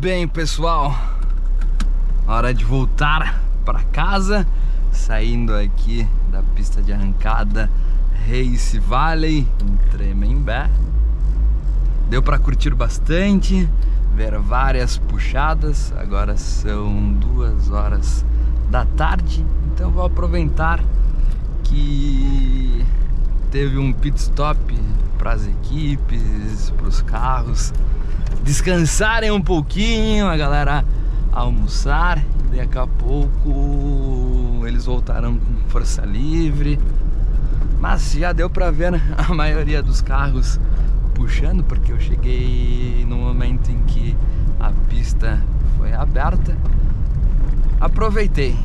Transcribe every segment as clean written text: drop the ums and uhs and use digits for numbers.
Bem, pessoal, hora de voltar para casa, saindo aqui da pista de arrancada Race Valley em Tremembé. Deu para curtir bastante, ver várias puxadas. Agora são 2 horas da tarde, então vou aproveitar que teve um pit stop para as equipes, para os carros descansarem um pouquinho, a galera almoçar, e daqui a pouco eles voltarão com força livre. Mas já deu para ver a maioria dos carros puxando, porque eu cheguei no momento em que a pista foi aberta. Aproveitei,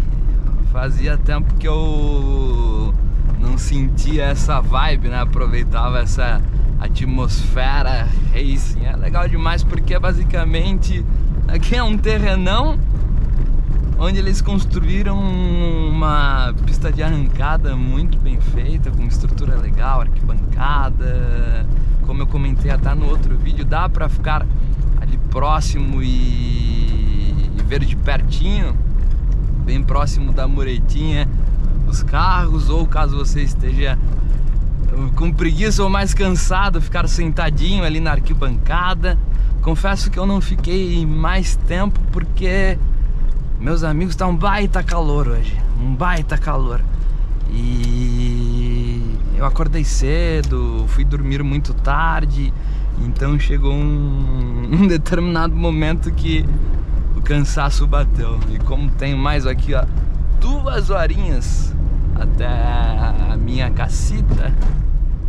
fazia tempo que eu não sentia essa vibe, né? Aproveitava essa atmosfera racing. É legal demais porque basicamente aqui é um terrenão onde eles construíram uma pista de arrancada muito bem feita, com estrutura legal, arquibancada. Como eu comentei até no outro vídeo, dá pra ficar ali próximo e ver de pertinho, bem próximo da muretinha, os carros, ou caso você esteja com preguiça ou mais cansado, ficar sentadinho ali na arquibancada. Confesso que eu não fiquei mais tempo porque, meus amigos, tá um baita calor hoje, um baita calor. E eu acordei cedo, fui dormir muito tarde, então chegou um determinado momento que o cansaço bateu. E como tenho mais aqui, ó, 2 horinhas até a minha casita,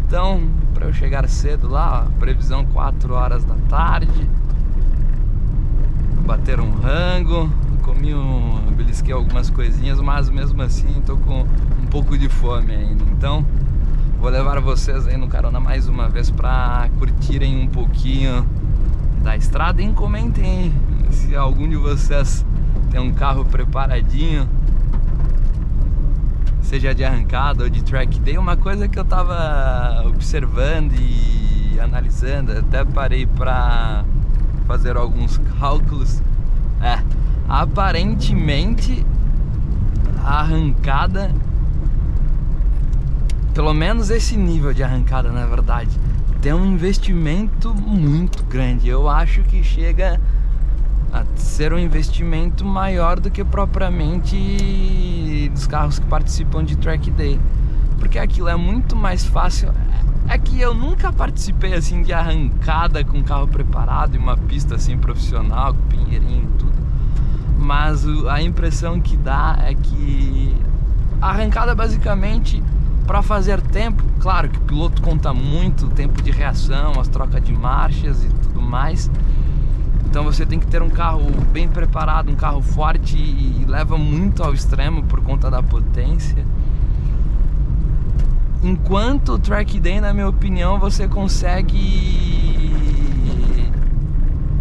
então para eu chegar cedo lá, ó, previsão 4 horas da tarde, bater um rango, comi belisquei algumas coisinhas, mas mesmo assim tô com um pouco de fome ainda. Então vou levar vocês aí no carona mais uma vez para curtirem um pouquinho da estrada. E comentem aí se algum de vocês tem um carro preparadinho, seja de arrancada ou de track day. Uma coisa que eu tava observando e analisando, até parei para fazer alguns cálculos, aparentemente a arrancada, pelo menos esse nível de arrancada, na verdade, tem um investimento muito grande. Eu acho que chega a ser um investimento maior do que propriamente dos carros que participam de track day, porque aquilo é muito mais fácil. É que eu nunca participei assim de arrancada com carro preparado e uma pista assim profissional, com pinheirinho e tudo, mas a impressão que dá é que a arrancada basicamente para fazer tempo. Claro que o piloto conta muito o tempo de reação, as trocas de marchas e tudo mais, então você tem que ter um carro bem preparado, um carro forte, e leva muito ao extremo por conta da potência. Enquanto o track day, na minha opinião, você consegue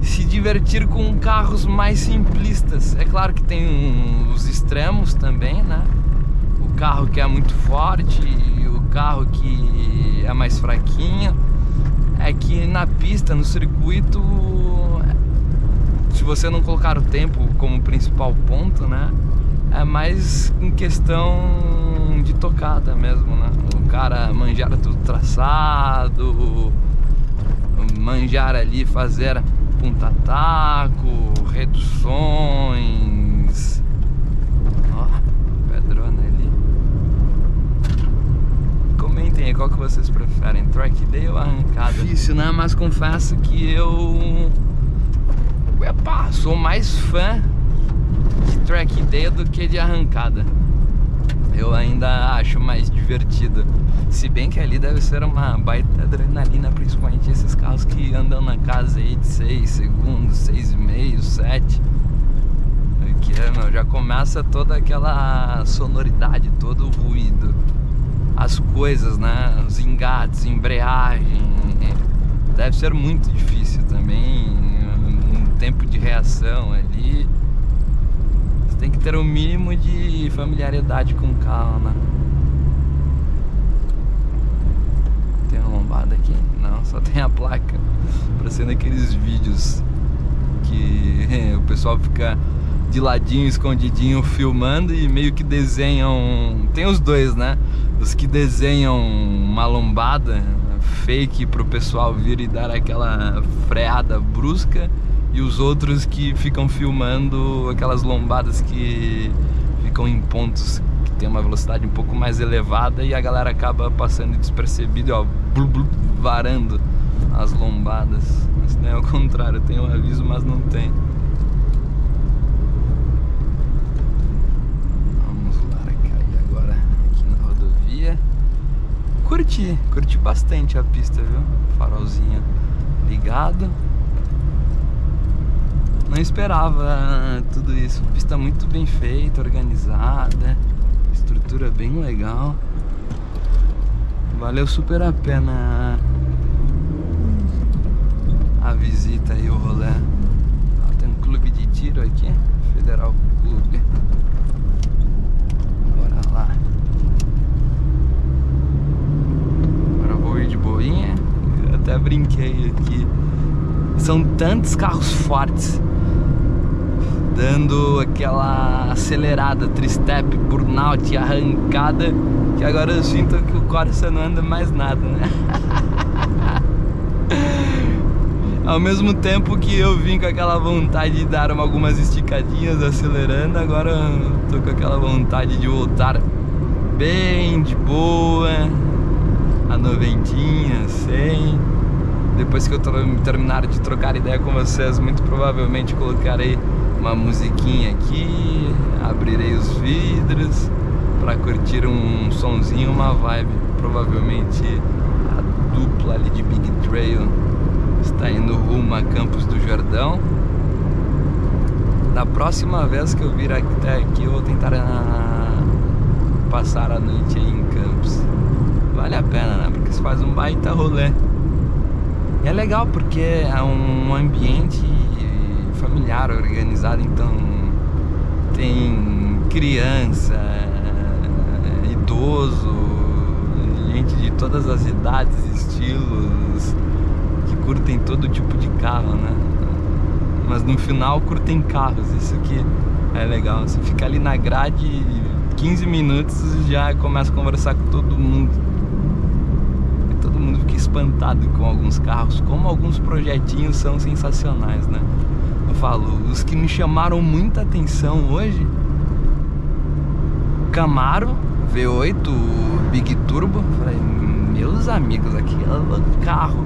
se divertir com carros mais simplistas. É claro que tem os extremos também, né? O carro que é muito forte e o carro que é mais fraquinho. É que na pista, no circuito, se você não colocar o tempo como principal ponto, né, é mais em questão de tocada mesmo, né? O cara manjar tudo traçado, manjar ali, fazer punta-taco, reduções. Ó, pedrona ali. Comentem aí qual que vocês preferem, track day ou arrancada. Difícil, né? Mas confesso que eu sou mais fã de track day do que de arrancada. Eu ainda acho mais divertido, se bem que ali deve ser uma baita adrenalina, principalmente esses carros que andam na casa aí de 6 segundos, 6,5, 7, que meu, já começa toda aquela sonoridade, todo o ruído, as coisas, né, os engates, embreagem. Deve ser muito difícil também, um tempo de reação ali. Você tem que ter um mínimo de familiaridade com o carro, né? Tem uma lombada aqui? Não, só tem a placa. Parecendo aqueles vídeos que pessoal fica de ladinho, escondidinho, filmando e meio que desenham... Tem os dois, né? Os que desenham uma lombada fake pro pessoal vir e dar aquela freada brusca, e os outros que ficam filmando aquelas lombadas que ficam em pontos que tem uma velocidade um pouco mais elevada e a galera acaba passando despercebido, ó, blu, blu, varando as lombadas. Mas não é o contrário, tem um aviso, mas não tem. Vamos largar aí agora aqui na rodovia. Curti bastante a pista, viu? Farolzinho ligado. Não esperava tudo isso. Pista muito bem feita, organizada, estrutura bem legal. Valeu super a pena a visita e o rolê. Tem um clube de tiro aqui, Federal Clube. Bora lá. Agora eu vou ir de boinha. Eu até brinquei aqui. São tantos carros fortes dando aquela acelerada, tristep, burnout e arrancada, que agora eu sinto que o Corsa não anda mais nada, né? Ao mesmo tempo que eu vim com aquela vontade de dar algumas esticadinhas acelerando, agora eu tô com aquela vontade de voltar bem de boa, a 90, 100. Depois que eu terminar de trocar ideia com vocês, muito provavelmente colocarei uma musiquinha aqui, abrirei os vidros para curtir um sonzinho, uma vibe. Provavelmente a dupla ali de Big Trail está indo rumo a Campos do Jordão. Da próxima vez que eu vir até aqui, eu vou tentar passar a noite aí em Campos. Vale a pena, né? Porque você faz um baita rolê. E é legal porque é um ambiente familiar, organizado, então tem criança, idoso, gente de todas as idades, estilos, que curtem todo tipo de carro, né? Mas no final curtem carros, isso que é legal. Você fica ali na grade, 15 minutos já começa a conversar com todo mundo. E todo mundo fica espantado com alguns carros, como alguns projetinhos são sensacionais, né? Eu falo, os que me chamaram muita atenção hoje: Camaro V8 Big Turbo. Falei, meus amigos, aquele carro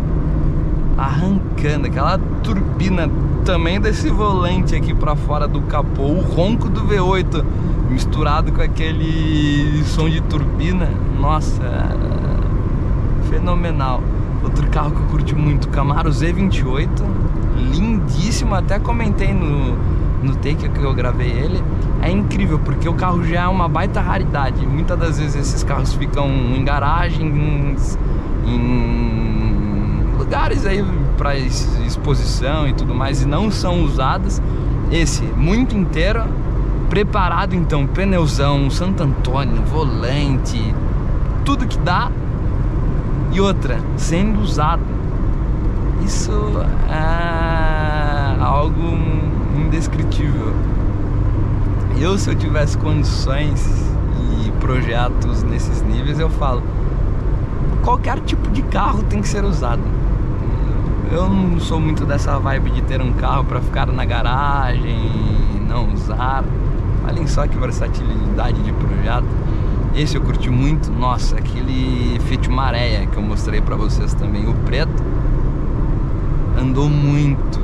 arrancando, aquela turbina também desse volante aqui pra fora do capô, o ronco do V8 misturado com aquele som de turbina, nossa, fenomenal. Outro carro que eu curti muito, Camaro Z28, lindíssimo, até comentei no take que eu gravei ele. É incrível, porque o carro já é uma baita raridade. Muitas das vezes esses carros ficam em garagens, em lugares aí para exposição e tudo mais, e não são usados. Esse, muito inteiro, preparado, então, pneuzão, Santo Antônio, volante, tudo que dá. E outra, sendo usado. Isso é algo indescritível. Se eu tivesse condições e projetos nesses níveis, eu falo, qualquer tipo de carro tem que ser usado. Eu não sou muito dessa vibe de ter um carro para ficar na garagem e não usar. Olhem só que versatilidade de projeto. Esse eu curti muito. Nossa, aquele Fiat Marea que eu mostrei pra vocês também, o preto, andou muito.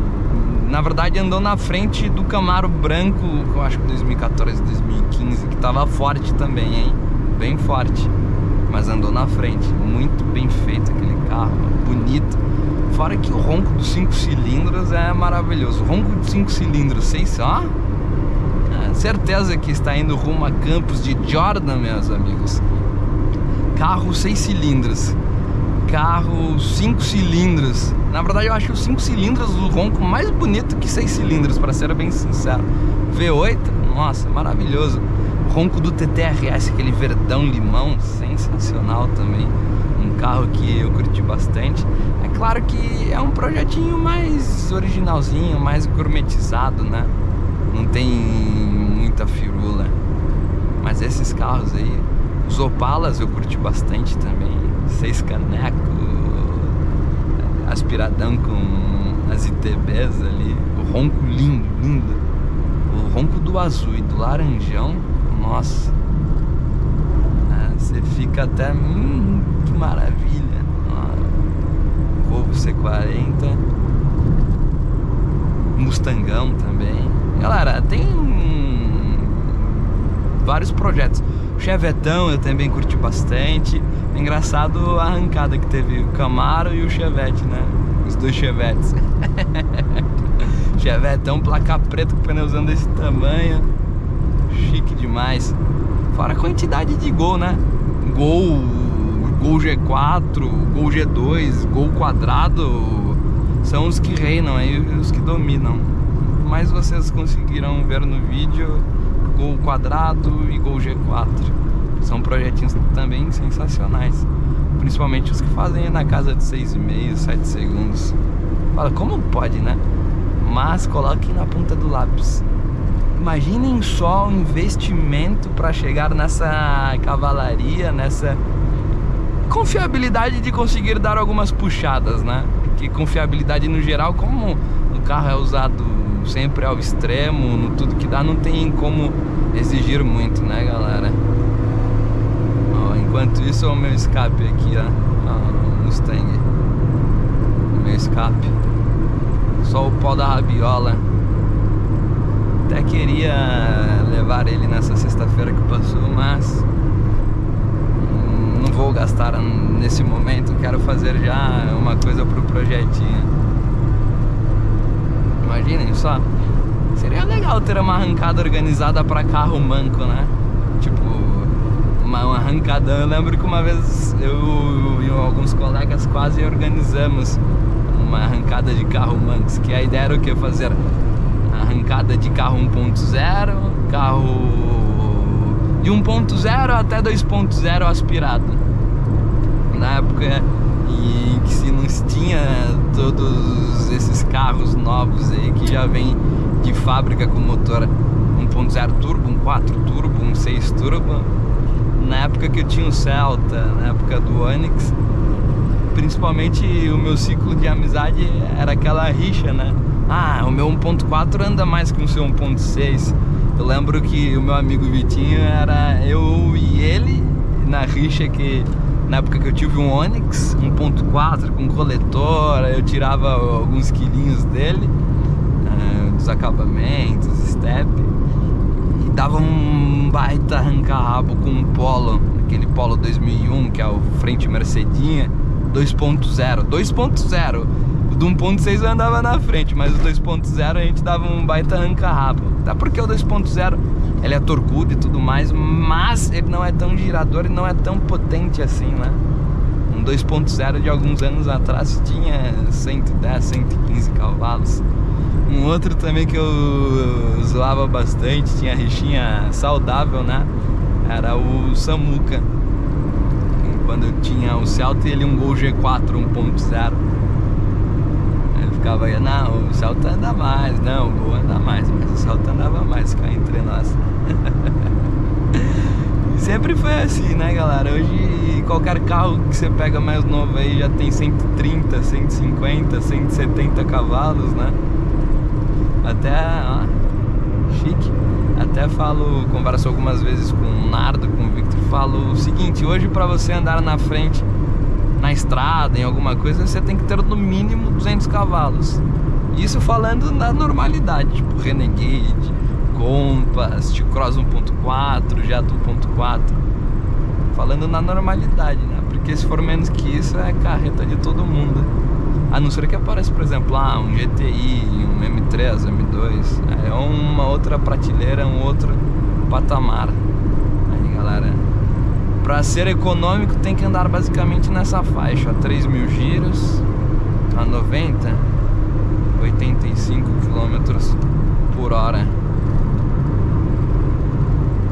Na verdade andou na frente do Camaro branco, que eu acho que 2014, 2015, que tava forte também, hein? Bem forte. Mas andou na frente. Muito bem feito aquele carro, bonito. Fora que o ronco dos 5 cilindros é maravilhoso. O ronco de 5 cilindros, sei ó. Certeza que está indo rumo a Campos de Jordão, meus amigos. Carro 6 cilindros, carro 5 cilindros. Na verdade eu acho o 5 cilindros o ronco mais bonito que 6 cilindros, para ser bem sincero. V8, nossa, maravilhoso. O ronco do TTRS, aquele verdão limão, sensacional também. Um carro que eu curti bastante. É claro que é um projetinho mais originalzinho, mais gourmetizado, né? não tem muita firula. Mas esses carros aí, os Opalas eu curti bastante também. 6 caneco, aspiradão com as ITBs ali. O ronco lindo, lindo. O ronco do azul e do laranjão, nossa. Você fica até, que maravilha. Volvo C40, Mustangão também. Galera, tem vários projetos. O Chevetão eu também curti bastante. É engraçado a arrancada que teve o Camaro e o Chevette, né? Os dois Chevettes. Chevetão, placa preta com pneuzão desse tamanho. Chique demais. Fora a quantidade de Gol, né? Gol G4, Gol G2, Gol quadrado são os que reinam aí, os que dominam. Mas vocês conseguiram ver no vídeo Gol quadrado e Gol G4. São projetinhos também sensacionais. Principalmente os que fazem na casa de 6,5, 7 segundos. Fala, como pode, né? Mas coloquem na ponta do lápis. Imaginem só o investimento para chegar nessa cavalaria, nessa confiabilidade de conseguir dar algumas puxadas, né? Porque confiabilidade no geral, como o carro é usado sempre ao extremo, no tudo que dá, não tem como exigir muito, né, galera? Ó, enquanto isso, o meu escape aqui, ó, o Mustang, o meu escape, só o pó da rabiola. Até queria levar ele nessa sexta-feira que passou, mas não vou gastar nesse momento. Quero fazer já uma coisa pro projetinho. Imaginem só, seria legal ter uma arrancada organizada para carro manco, né? Tipo, uma arrancadão. Eu lembro que uma vez eu e alguns colegas quase organizamos uma arrancada de carro mancos, que a ideia era o que? Fazer arrancada de carro 1.0, carro de 1.0 até 2.0 aspirado. Na época em que se não tinha todos esses carros novos aí que já vem de fábrica com motor 1.0 turbo, 1.4 turbo, 1.6 turbo. Na época que eu tinha o Celta, na época do Onix, principalmente o meu ciclo de amizade era aquela rixa, né? Ah, o meu 1.4 anda mais que o seu 1.6. Eu lembro que o meu amigo Vitinho era eu e ele na rixa, que na época que eu tive um Onix 1.4 com coletor, eu tirava alguns quilinhos dele, dos acabamentos, step, e dava um baita arranca-rabo com um Polo, aquele Polo 2001, que é o frente Mercedinha 2.0. O do 1.6 eu andava na frente, mas o 2.0 a gente dava um baita arranca-rabo. Até porque o 2.0 ele é torcudo e tudo mais, mas ele não é tão girador e não é tão potente assim, né? Um 2.0 de alguns anos atrás tinha 110, 115 cavalos. Um outro também que eu zoava bastante, tinha rixinha saudável, né? Era o Samuca. Quando eu tinha o Celta e ele um Gol G4 1.0. Ele ficava aí, não, o Celta anda mais, não, o Gol anda mais, mas o Celta andava mais, cá entre nós. Sempre foi assim, né, galera? Hoje qualquer carro que você pega mais novo aí já tem 130, 150, 170 cavalos, né? Até, ó, chique. Até falo, converso algumas vezes com o Nardo, com o Victor, falo o seguinte: hoje pra você andar na frente, na estrada, em alguma coisa, você tem que ter no mínimo 200 cavalos. Isso falando na normalidade, tipo Renegade, Compass, T-Cross 1.4, Jetta 1.4. Falando na normalidade, né? Porque se for menos que isso, é carreta de todo mundo. A não ser que apareça, por exemplo, um GTI, um M3, M2. É uma outra prateleira, um outro patamar. Aí, galera, pra ser econômico tem que andar basicamente nessa faixa, 3.000 giros a 90, 85 km por hora.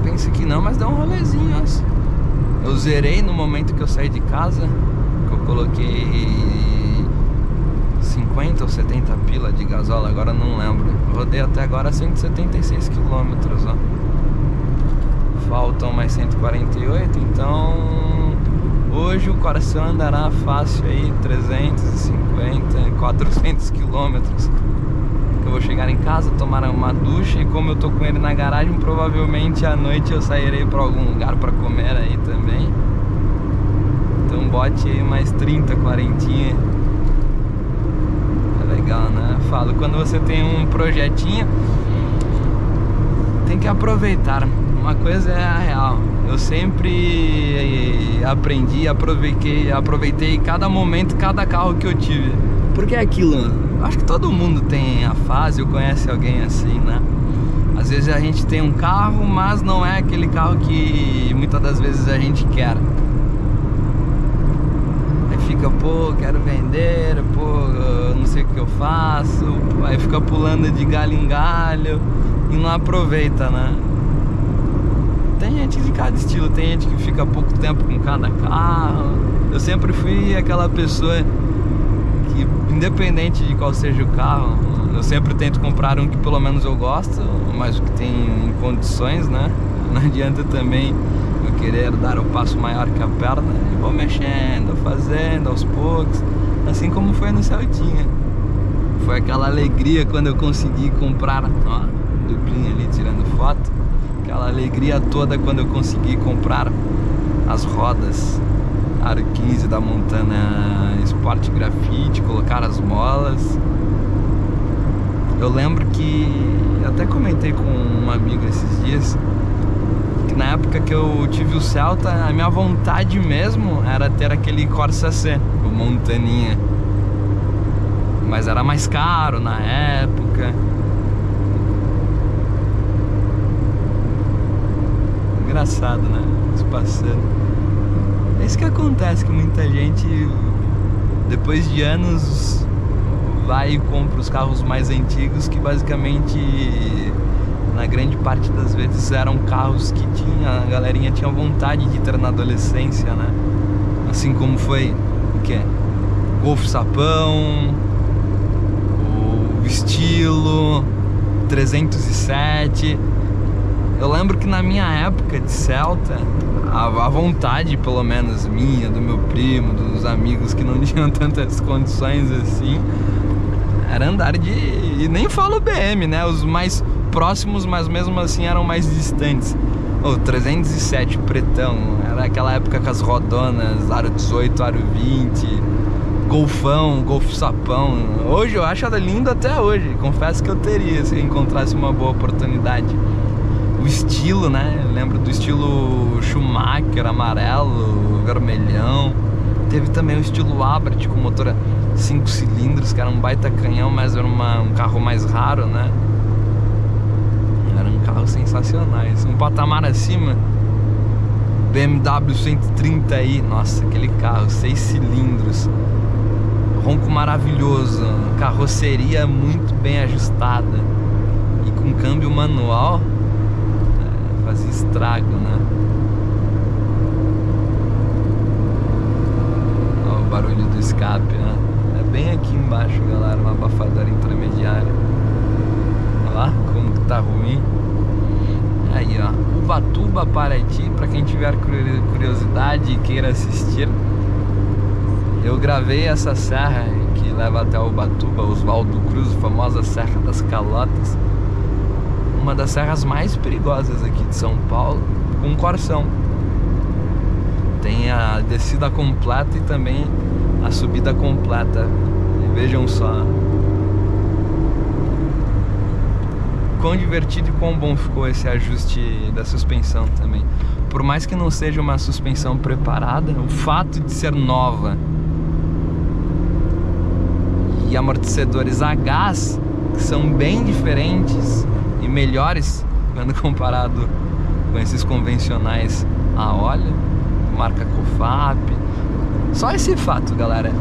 Pense que não, mas dá um rolezinho, ó. Eu zerei no momento que eu saí de casa, que eu coloquei 50 ou 70 pila de gasola, agora não lembro. Rodei até agora 176 quilômetros, ó. Faltam mais 148, então hoje o coração andará fácil aí 350, 400 quilômetros. Eu vou chegar em casa, tomar uma ducha, e como eu tô com ele na garagem, provavelmente à noite eu sairei pra algum lugar pra comer aí também. Então bote aí mais 30, 40. É legal, né? Falo, quando você tem um projetinho, tem que aproveitar. Uma coisa é a real. Eu sempre aprendi, aproveitei cada momento, cada carro que eu tive. Porque é aquilo, acho que todo mundo tem a fase, ou conhece alguém assim, né? Às vezes a gente tem um carro, mas não é aquele carro que muitas das vezes a gente quer. Aí fica, pô, quero vender, pô, não sei o que eu faço. Aí fica pulando de galho em galho e não aproveita, né? Tem gente de cada estilo, tem gente que fica pouco tempo com cada carro. Eu sempre fui aquela pessoa que, independente de qual seja o carro, eu sempre tento comprar um que pelo menos eu gosto, mas o que tem em condições, né? Não adianta também eu querer dar o passo maior que a perna. Eu vou mexendo, fazendo aos poucos, assim como foi no Celtinha. Foi aquela alegria quando eu consegui comprar, ó, duplinha ali tirando foto. Aquela alegria toda quando eu consegui comprar as rodas Aro 15 da Montana Sport Graphite, colocar as molas. Eu lembro que até comentei com um amigo esses dias que na época que eu tive o Celta, a minha vontade mesmo era ter aquele Corsa C, o Montaninha. Mas era mais caro na época. Engraçado, né? Isso passando. É isso que acontece, que muita gente, depois de anos, vai e compra os carros mais antigos, que basicamente, na grande parte das vezes, eram carros que a galerinha tinha vontade de ter na adolescência, né? Assim como foi o quê? Golf Sapão, o Estilo, 307. Eu lembro que na minha época de Celta, a vontade, pelo menos minha, do meu primo, dos amigos que não tinham tantas condições assim, era andar de... E nem falo BM, né? Os mais próximos, mas mesmo assim eram mais distantes. O 307 pretão, era aquela época com as rodonas, aro 18, aro 20, Golfão, Golf Sapão. Hoje eu acho ela linda até hoje. Confesso que eu teria, se eu encontrasse uma boa oportunidade. O estilo, né? Eu lembro do estilo Schumacher, amarelo, vermelhão. Teve também o estilo Abarth com motor 5 cilindros, que era um baita canhão, mas era um carro mais raro, né? Eram carros sensacionais. Um patamar acima, BMW 130i. Nossa, aquele carro, 6 cilindros. Ronco maravilhoso, carroceria muito bem ajustada. E com câmbio manual, fazia estrago, né? Olha o barulho do escape, né? É bem aqui embaixo, galera, uma abafadora intermediária. Olha lá como que tá ruim. Aí, ó, Ubatuba, Paraty, pra quem tiver curiosidade e queira assistir. Eu gravei essa serra que leva até Ubatuba, Oswaldo Cruz, a famosa Serra das Calotas. Uma das serras mais perigosas aqui de São Paulo, com Corsão. Tem a descida completa e também a subida completa. E vejam só quão divertido e quão bom ficou esse ajuste da suspensão também. Por mais que não seja uma suspensão preparada, o fato de ser nova e amortecedores a gás, que são bem diferentes e melhores quando comparado com esses convencionais a óleo, marca Cofap. Só esse fato, galera,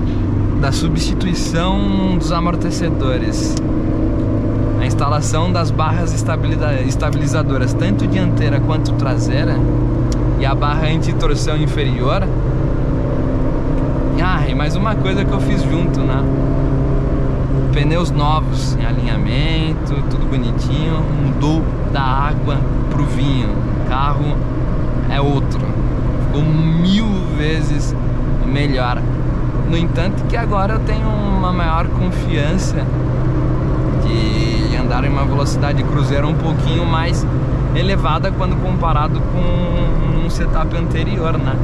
da substituição dos amortecedores, a instalação das barras estabilizadoras, tanto dianteira quanto traseira, e a barra anti-torção inferior. Ah, e mais uma coisa que eu fiz junto, né? pneus novos, em alinhamento, tudo bonitinho. Mudou da água pro vinho. O carro é outro. Ficou 1000 vezes melhor. No entanto que agora eu tenho uma maior confiança de andar em uma velocidade cruzeiro um pouquinho mais elevada quando comparado com um setup anterior, né?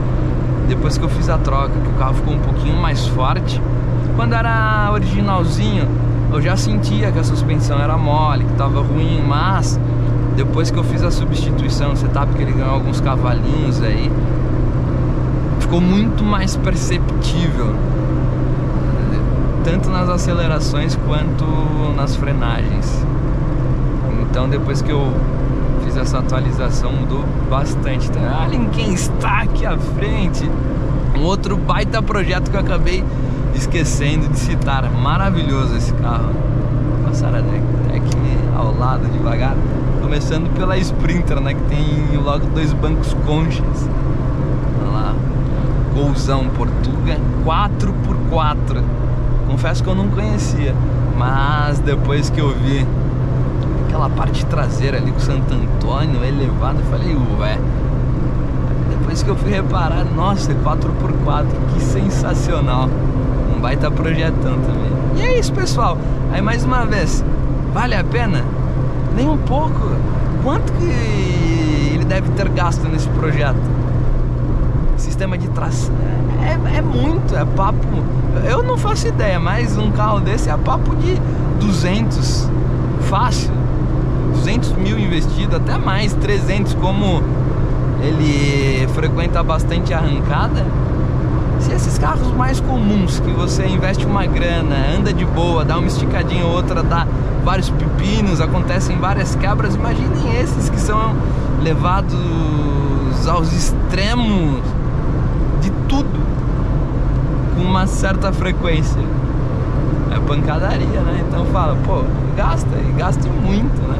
Depois que eu fiz a troca, que o carro ficou um pouquinho mais forte. Quando era originalzinho, eu já sentia que a suspensão era mole, que estava ruim, mas depois que eu fiz a substituição, o setup que ele ganhou alguns cavalinhos aí, ficou muito mais perceptível, tanto nas acelerações quanto nas frenagens. Então depois que eu fiz essa atualização, mudou bastante. Olhem quem está aqui à frente, um outro baita projeto que eu acabei esquecendo de citar. Maravilhoso esse carro. Passar até aqui ao lado devagar, começando pela Sprinter, né, que tem logo 2 bancos conchas. Olha lá, Golzão Portuga 4x4. Confesso que eu não conhecia, mas depois que eu vi aquela parte traseira ali com o Santo Antônio elevado, eu falei, ué. Depois que eu fui reparar, nossa, é 4x4, que sensacional. Um baita projetão também. E é isso, pessoal. Aí mais uma vez, vale a pena? Nem um pouco. Quanto que ele deve ter gasto nesse projeto? Sistema de tração é muito, é papo. Eu não faço ideia, mas um carro desse é papo de 200, fácil. 200 mil investido, até mais, 300, como ele frequenta bastante arrancada. Se esses carros mais comuns, que você investe uma grana, anda de boa, dá uma esticadinha ou outra, dá vários pepinos, acontecem várias quebras, imaginem esses que são levados aos extremos de tudo com uma certa frequência. É pancadaria, né? Então fala, pô, gasta, e gasta muito, né?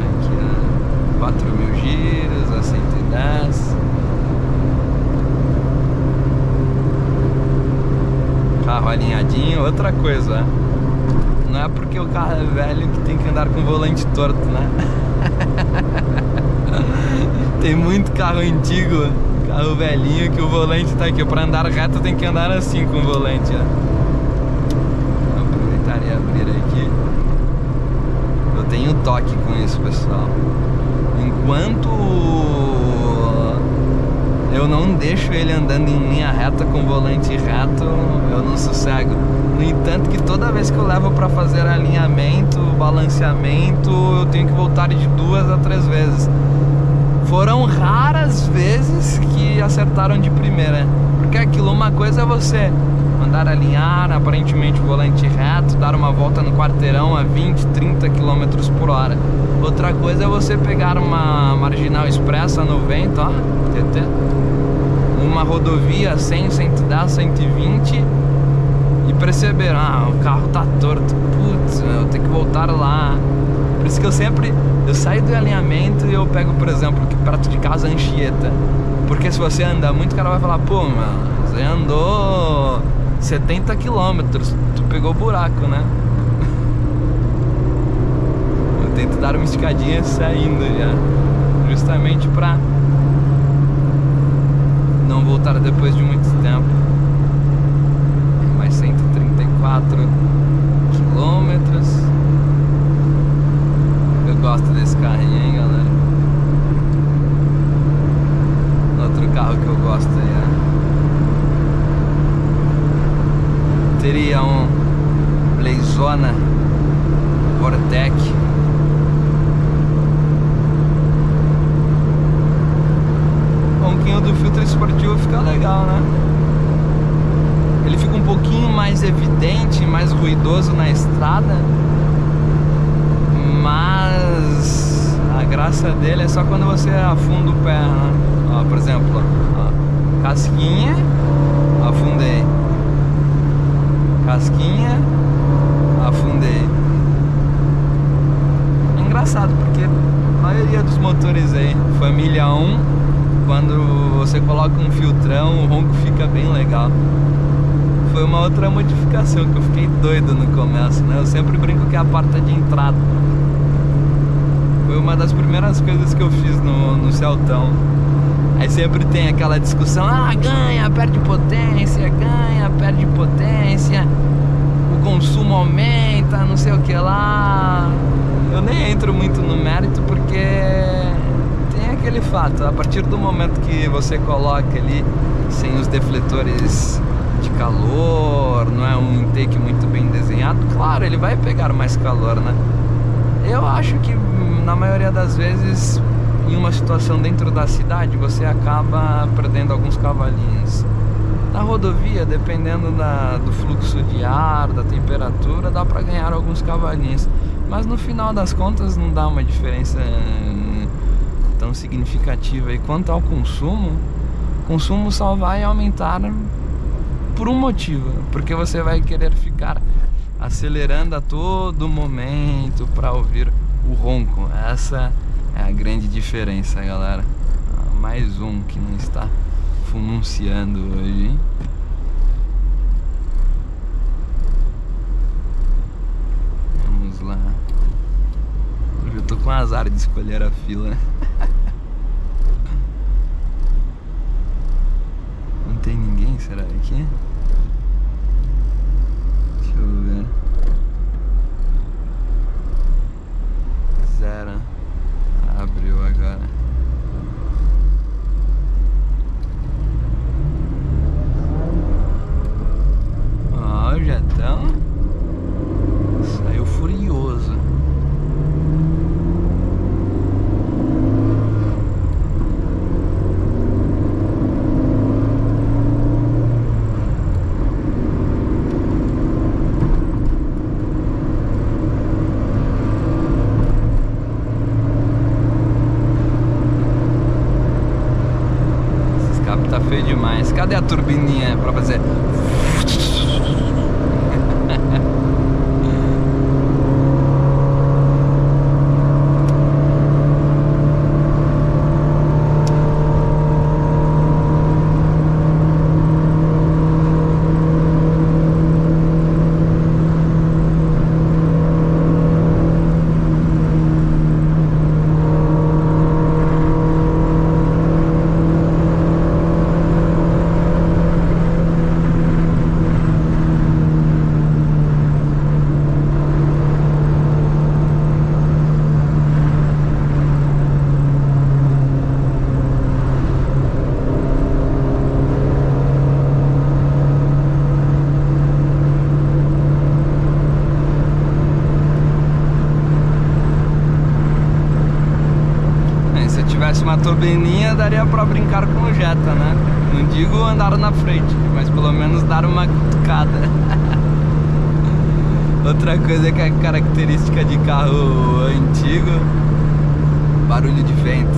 Aqui, 4.000 giros a 110. Carro alinhadinho. Outra coisa, não é porque o carro é velho que tem que andar com o volante torto, né? Tem muito carro antigo, carro velhinho, que o volante tá aqui. Pra andar reto tem que andar assim com o volante, ó. Vou aproveitar e abrir aqui. Eu tenho toque com isso, pessoal. Enquanto eu não deixo ele andando em linha reta com o volante reto, eu não sossego. No entanto que toda vez que eu levo para fazer alinhamento, balanceamento, eu tenho que voltar de 2 a 3 vezes. Foram raras vezes que acertaram de primeira. Porque aquilo, uma coisa é você mandar alinhar, aparentemente o volante reto, dar uma volta no quarteirão a 20, 30 km por hora. Outra coisa é você pegar uma marginal expressa a 90, ó, TT, uma rodovia 100, 110, 120 e perceber, o carro tá torto, putz, eu tenho que voltar lá. Por isso que eu saio do alinhamento e eu pego, por exemplo, aqui perto de casa, Anchieta. Porque se você anda muito, o cara vai falar, pô, mano, você andou 70 km, tu pegou o buraco, né? Eu tento dar uma esticadinha saindo já, justamente pra não voltar depois de muito tempo. Mais 134 quilômetros. Eu gosto desse carrinho, hein, galera. Outro carro que eu gosto aí, teria um Blazona Vortec. O ronquinho do filtro esportivo fica legal, né? Ele fica um pouquinho mais evidente, mais ruidoso na estrada, mas a graça dele é só quando você afunda o pé, né? Ó, por exemplo, ó, casquinha, afundei. Casquinha, afundei. É engraçado porque a maioria dos motores aí, família 1, quando você coloca um filtrão, o ronco fica bem legal. Foi uma outra modificação que eu fiquei doido no começo, né? Eu sempre brinco que é a porta de entrada. Foi uma das primeiras coisas que eu fiz no Celtão. Aí sempre tem aquela discussão, ganha, perde potência, o consumo aumenta, não sei o que lá. Eu nem entro muito no mérito porque tem aquele fato, a partir do momento que você coloca ali sem os defletores de calor, não é um intake muito bem desenhado, claro, ele vai pegar mais calor, né? Eu acho que na maioria das vezes, em uma situação dentro da cidade, você acaba perdendo alguns cavalinhos. Na rodovia, dependendo do fluxo de ar, da temperatura, dá pra ganhar alguns cavalinhos. Mas no final das contas não dá uma diferença tão significativa. E quanto ao consumo, o consumo só vai aumentar por um motivo, porque você vai querer ficar acelerando a todo momento para ouvir o ronco. Essa é a grande diferença, galera. Mais um que não está fununciando hoje, hein? Vamos lá. Hoje eu tô com azar de escolher a fila. Não tem ninguém, será aqui? Deixa eu ver. Zero. Abriu agora. Ó, o jetão saiu furioso. Tá feio demais. Cadê a turbininha pra fazer? Uma turbininha daria pra brincar com o Jetta, né? Não digo andar na frente, mas pelo menos dar uma cutucada. Outra coisa que é característica de carro antigo: barulho de vento.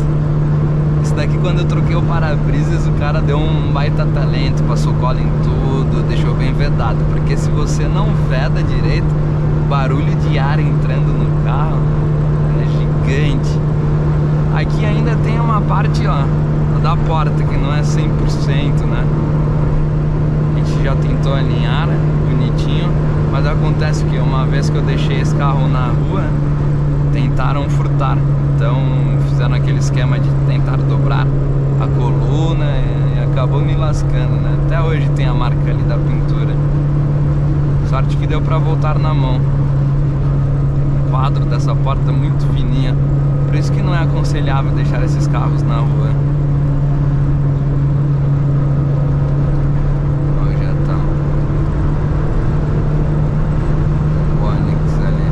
Isso daqui, quando eu troquei o para-brisas, o cara deu um baita talento, passou cola em tudo, deixou bem vedado. Porque se você não veda direito, o barulho de ar entrando no carro é gigante. Aqui ainda tem uma parte, ó, da porta que não é 100%, né? A gente já tentou alinhar bonitinho, mas acontece que uma vez que eu deixei esse carro na rua, tentaram furtar. Então fizeram aquele esquema de tentar dobrar a coluna e acabou me lascando, né? Até hoje tem a marca ali da pintura. Sorte que deu pra voltar na mão. O quadro dessa porta é muito fininha. Por isso que não é aconselhável deixar esses carros na rua. Ó, já tá. O Onix ali.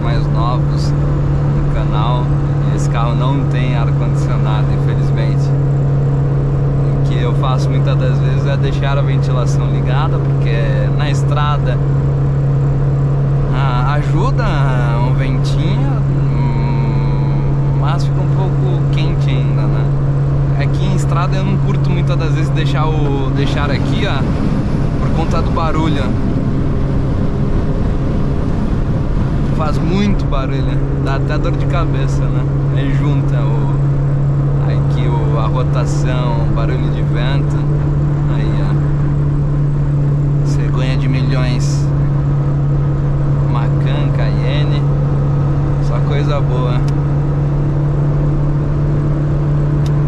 mais novos no canal. Esse carro não tem ar-condicionado, infelizmente. O que eu faço muitas das vezes é deixar a ventilação ligada, porque na estrada ajuda um ventinho, mas fica um pouco quente ainda, né? Aqui em estrada eu não curto muitas das vezes deixar aqui, ó, por conta do barulho. Faz muito barulho, dá até dor de cabeça, né? Aí junta aqui a rotação, o barulho de vento. Aí, ó, cegonha de milhões, Macan, Cayenne, só coisa boa.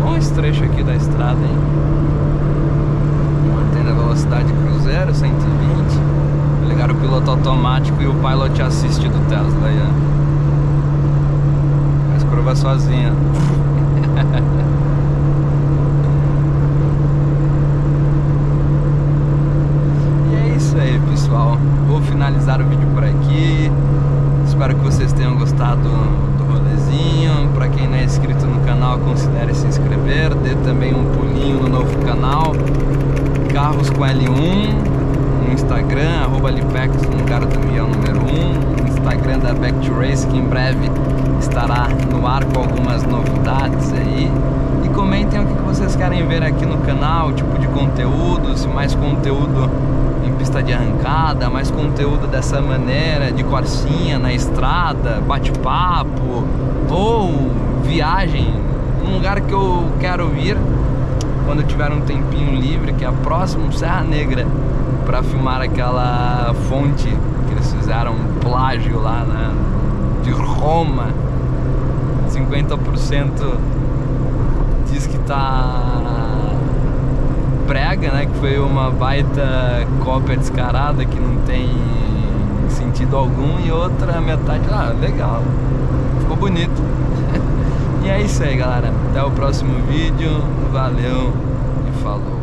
Bom esse trecho aqui da estrada, hein? Mantendo a velocidade cruzeiro, 120. Ligar o piloto automático e o pilot assist do Tesla aí, ó. Faz curva sozinha. E é isso aí, pessoal. Vou finalizar o vídeo por aqui. Espero que vocês tenham gostado do rolezinho. Para quem não é inscrito no canal, considere se inscrever. Dê também um pulinho no novo canal Carros com L1 no Instagram, @Lipex, no lugar do Mião número 1, no Instagram da Back to Race, que em breve estará no ar com algumas novidades aí. E comentem o que vocês querem ver aqui no canal, o tipo de conteúdo, se mais conteúdo em pista de arrancada, mais conteúdo dessa maneira, de corsinha na estrada, bate-papo, ou viagem, um lugar que eu quero ir quando eu tiver um tempinho livre, que é próximo, Serra Negra, para filmar aquela fonte que eles fizeram um plágio lá, né, de Roma. 50% diz que tá prega, né, que foi uma baita cópia descarada que não tem sentido algum, e outra metade, legal, ficou bonito. E é isso aí, galera, até o próximo vídeo, valeu e falou.